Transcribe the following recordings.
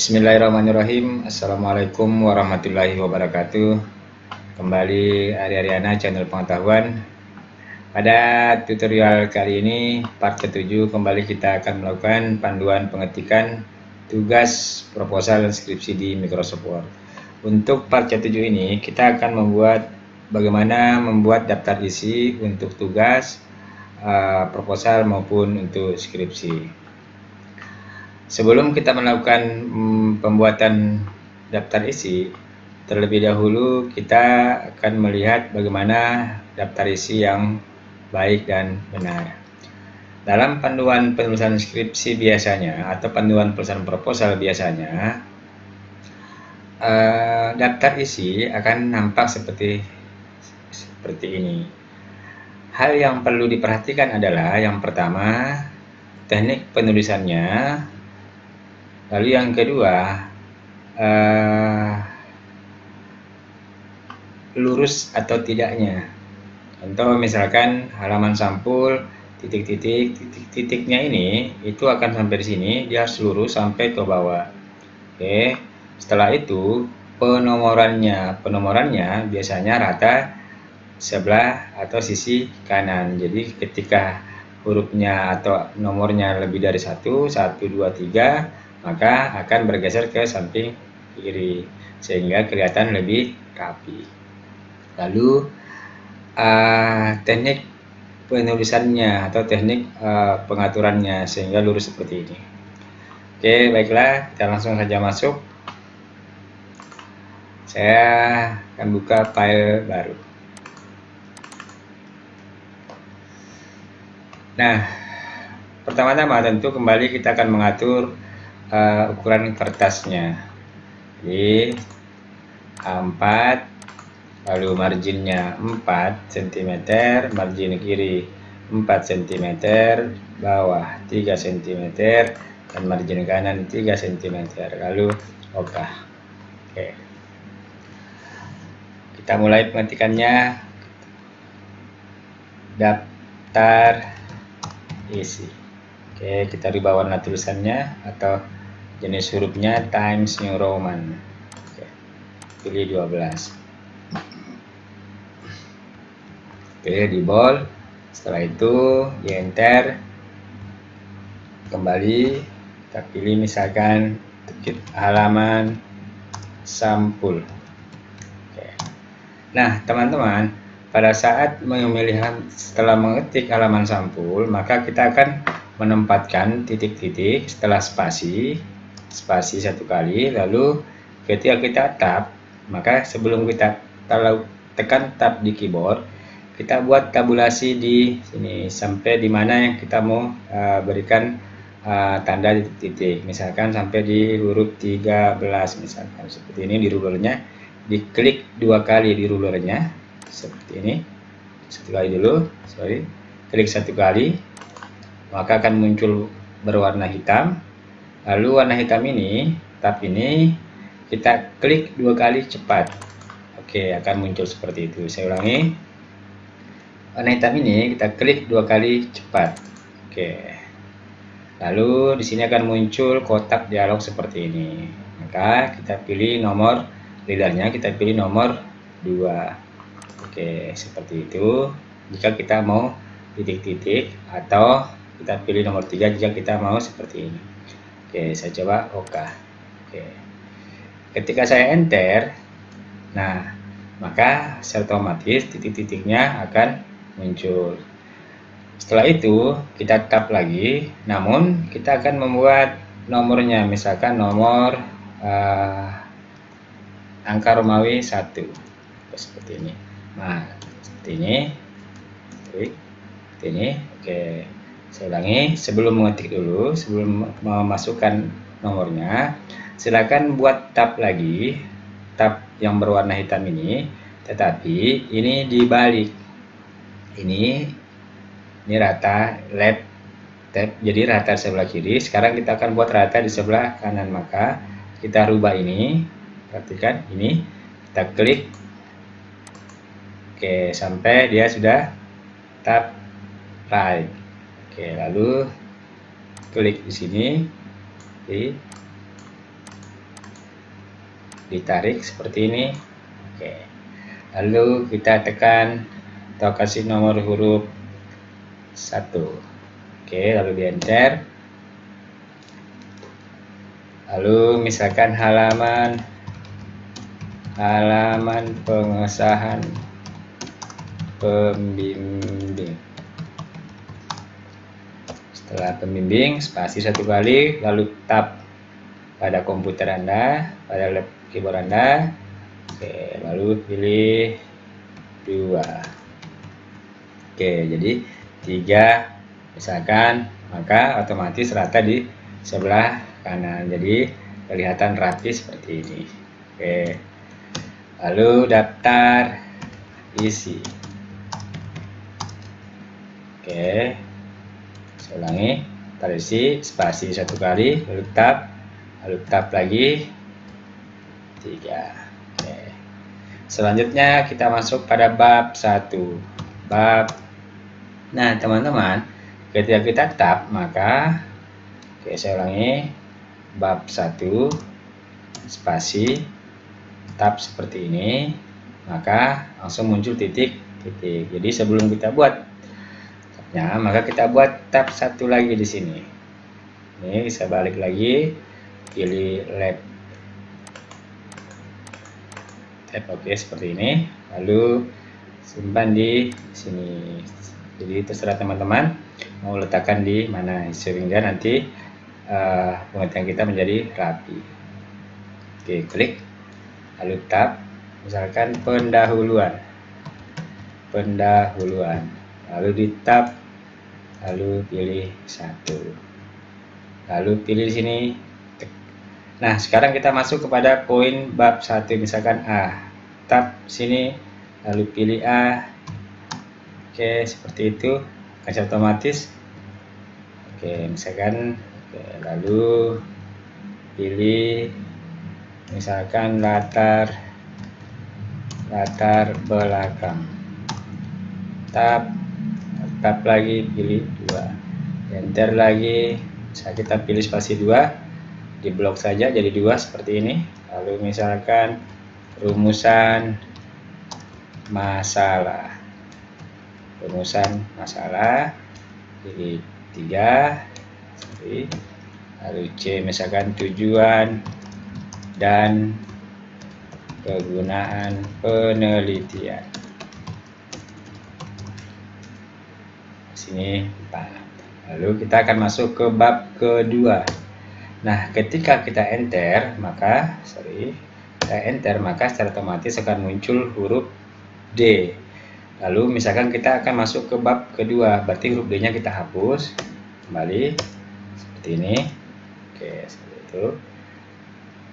Bismillahirrahmanirrahim. Assalamualaikum warahmatullahi wabarakatuh. Kembali Ari-Ariana channel pengetahuan. Pada tutorial kali ini part ke-7 kembali kita akan melakukan panduan pengetikan tugas proposal dan skripsi di Microsoft Word. Untuk part ke-7 ini kita akan membuat bagaimana membuat daftar isi untuk tugas proposal maupun untuk skripsi. Sebelum kita melakukan pembuatan daftar isi, terlebih dahulu kita akan melihat bagaimana daftar isi yang baik dan benar. Dalam panduan penulisan skripsi biasanya atau panduan penulisan proposal biasanya, daftar isi akan nampak seperti ini. Hal yang perlu diperhatikan adalah yang pertama, teknik penulisannya. Lalu yang kedua, lurus atau tidaknya. Contoh misalkan halaman sampul, titiknya ini itu akan sampai di sini, dia harus lurus sampai ke bawah. Oke. Setelah itu penomorannya biasanya rata sebelah atau sisi kanan. Jadi ketika hurufnya atau nomornya lebih dari 1, 2, 3, maka akan bergeser ke samping kiri sehingga kelihatan lebih rapi. Lalu teknik penulisannya atau teknik pengaturannya sehingga lurus seperti ini. Oke, baiklah, kita langsung saja masuk. Saya akan buka file baru. Nah, pertama-tama tentu kembali kita akan mengatur ukuran kertasnya. Jadi A4, lalu marginnya 4 cm, margin kiri 4 cm, bawah 3 cm, dan margin kanan 3 cm. Lalu OK. Oke. Kita mulai pengetikannya. Daftar isi. Oke, kita rubah warna tulisannya atau jenis hurufnya Times New Roman. Oke, pilih 12. Pilih di bold. Setelah itu di enter. Kembali kita pilih misalkan halaman sampul. Oke. Nah, teman-teman, pada saat setelah mengetik halaman sampul, maka kita akan menempatkan titik-titik setelah spasi satu kali. Lalu ketika kita tab, maka sebelum kita tekan tab di keyboard, kita buat tabulasi di sini sampai di mana yang kita mau berikan tanda titik-titik. Misalkan sampai di huruf 13, misalkan seperti ini. Di rulernya diklik 2 kali di rulernya seperti ini. Klik 1 kali, maka akan muncul berwarna hitam. Lalu warna hitam ini, tab ini kita klik 2 kali cepat. Oke, akan muncul seperti itu. Saya ulangi. Warna hitam ini kita klik 2 kali cepat. Oke. Lalu di sini akan muncul kotak dialog seperti ini. Maka kita pilih nomor leadernya, kita pilih nomor 2. Oke, seperti itu. Jika kita mau titik-titik, atau kita pilih nomor 3 jika kita mau seperti ini. Oke, saya coba OK. Oke. Ketika saya enter, nah, maka secara otomatis titik-titiknya akan muncul. Setelah itu kita tab lagi, namun kita akan membuat nomornya, misalkan nomor angka Romawi 1 seperti ini. Nah, seperti ini. Oke, saya ulangi. Sebelum mengetik dulu, sebelum memasukkan nomornya, silakan buat tab lagi, tab yang berwarna hitam ini, tetapi ini dibalik. Ini rata left tab, jadi rata sebelah kiri. Sekarang kita akan buat rata di sebelah kanan, maka kita rubah ini. Perhatikan ini, kita klik. Oke, sampai dia sudah tab right. Oke, lalu klik di sini. ditarik seperti ini. Oke, lalu kita tekan atau kasih nomor huruf 1. Oke, lalu di enter. Lalu misalkan halaman pengesahan pembimbing. Setelah pembimbing, spasi 1 kali, lalu tab pada komputer Anda, pada lab keyboard Anda. Oke, lalu pilih 2. Oke, jadi 3 misalkan, maka otomatis rata di sebelah kanan. Jadi kelihatan rapi seperti ini. Oke. Lalu daftar isi. Oke. Saya ulangi, daftar isi, spasi 1 kali, lalu tab lagi 3. Oke. Selanjutnya kita masuk pada bab 1. Nah, teman-teman, ketika kita tab, maka saya ulangi, bab 1 spasi tab seperti ini, maka langsung muncul titik. Jadi sebelum kita buat tabnya, maka kita buat tab 1 lagi di sini. Ini saya balik lagi, pilih lab tab. Oke, seperti ini. Lalu simpan di sini. Jadi terserah teman-teman mau letakkan di mana sehingga nanti pengertian kita menjadi rapi. Oke, klik, lalu tab, misalkan pendahuluan, lalu di tab, lalu pilih 1, lalu pilih di sini. Nah, sekarang kita masuk kepada poin bab 1, misalkan A, tab sini, lalu pilih A. Oke, seperti itu, kasih otomatis. Oke, misalkan, lalu pilih misalkan latar belakang, tab lagi, pilih 2, enter lagi. Bisa kita pilih spasi 2, di blok saja jadi 2 seperti ini. Lalu misalkan rumusan masalah, jadi 3, lalu C misalkan tujuan dan kegunaan penelitian. Sini 4. Lalu kita akan masuk ke bab kedua. Nah, ketika kita enter, maka secara otomatis akan muncul huruf D. Lalu misalkan kita akan masuk ke bab kedua, berarti huruf D-nya kita hapus kembali seperti ini. Oke, seperti itu.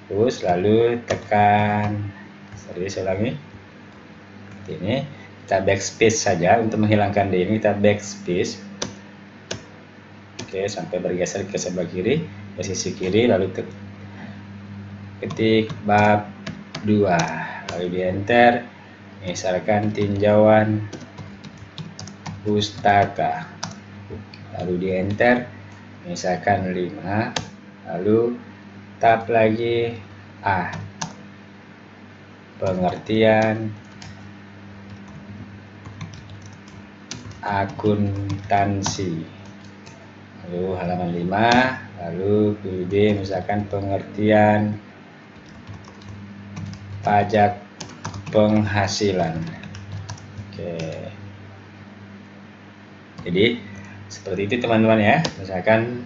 Terus lalu tekan, saya ulangi, seperti ini. Kita backspace saja untuk menghilangkan D ini, kita backspace. Oke, sampai bergeser ke sebelah kiri, ke sisi kiri, lalu ketik bab 2, lalu di enter. Misalkan tinjauan pustaka, lalu di enter, misalkan 5, lalu tab lagi A, pengertian akuntansi, lalu halaman 5, lalu pilih B, misalkan pengertian pajak penghasilan. Oke, jadi seperti itu teman-teman ya. Misalkan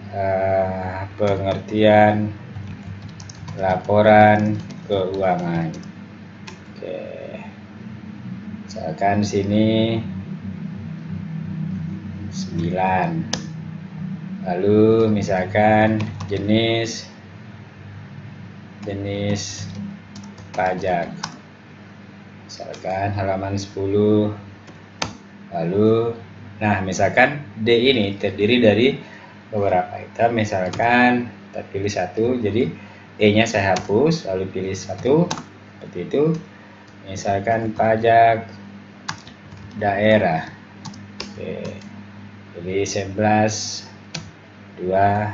pengertian laporan keuangan. Oke, misalkan sini 9, lalu misalkan jenis pajak, misalkan halaman 10. Lalu misalkan D ini terdiri dari beberapa item, misalkan kita pilih 1, jadi E nya saya hapus, lalu pilih 1 seperti itu. Misalkan pajak daerah. Oke, jadi 11, 2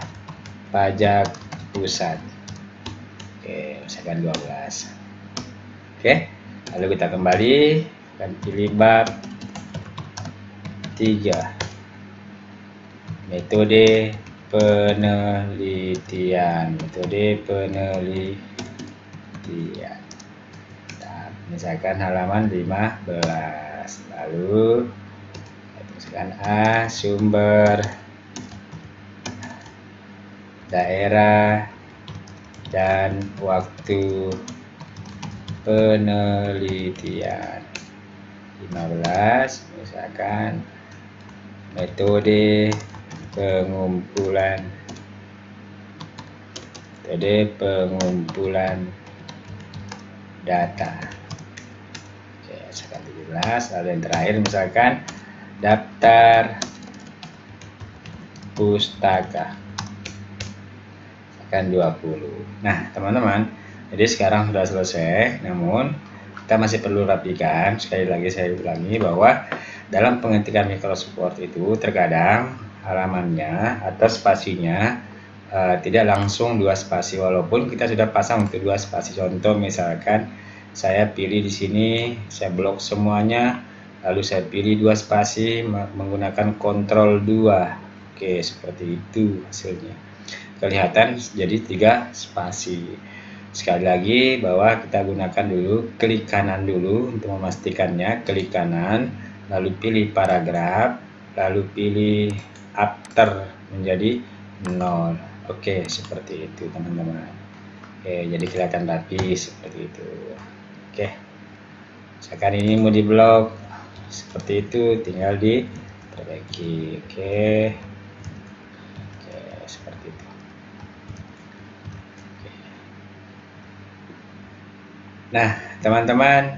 pajak pusat. Oke, misalkan 12. Oke, lalu kita kembali dan pilih bab 3, metode penelitian. Nah, misalkan halaman 15, lalu misalkan A, sumber, daerah, dan waktu penelitian. 15, misalkan metode pengumpulan data. Oke, misalkan 17, lalu yang terakhir misalkan daftar pustaka, misalkan 20. Nah teman-teman, jadi sekarang sudah selesai, namun kita masih perlu rapikan. Sekali lagi saya ulangi bahwa dalam pengetikan Microsoft Word itu terkadang halamannya atau spasinya tidak langsung 2 spasi, walaupun kita sudah pasang untuk 2 spasi. Contoh misalkan saya pilih di sini, saya blok semuanya, lalu saya pilih 2 spasi menggunakan Ctrl 2. Oke, seperti itu hasilnya. Kelihatan jadi 3 spasi. Sekali lagi bahwa kita gunakan dulu klik kanan dulu untuk memastikannya, klik kanan, lalu pilih paragraf, lalu pilih after menjadi 0. Oke, seperti itu teman-teman. Oke, jadi kelihatan rapi seperti itu. Oke, misalkan ini mau di blok seperti itu, tinggal diperbaiki. Oke, seperti itu. Nah teman-teman,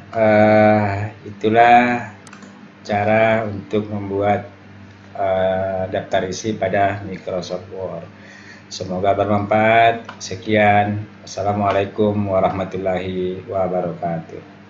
itulah cara untuk membuat daftar isi pada Microsoft Word. Semoga bermanfaat. Sekian, assalamualaikum warahmatullahi wabarakatuh.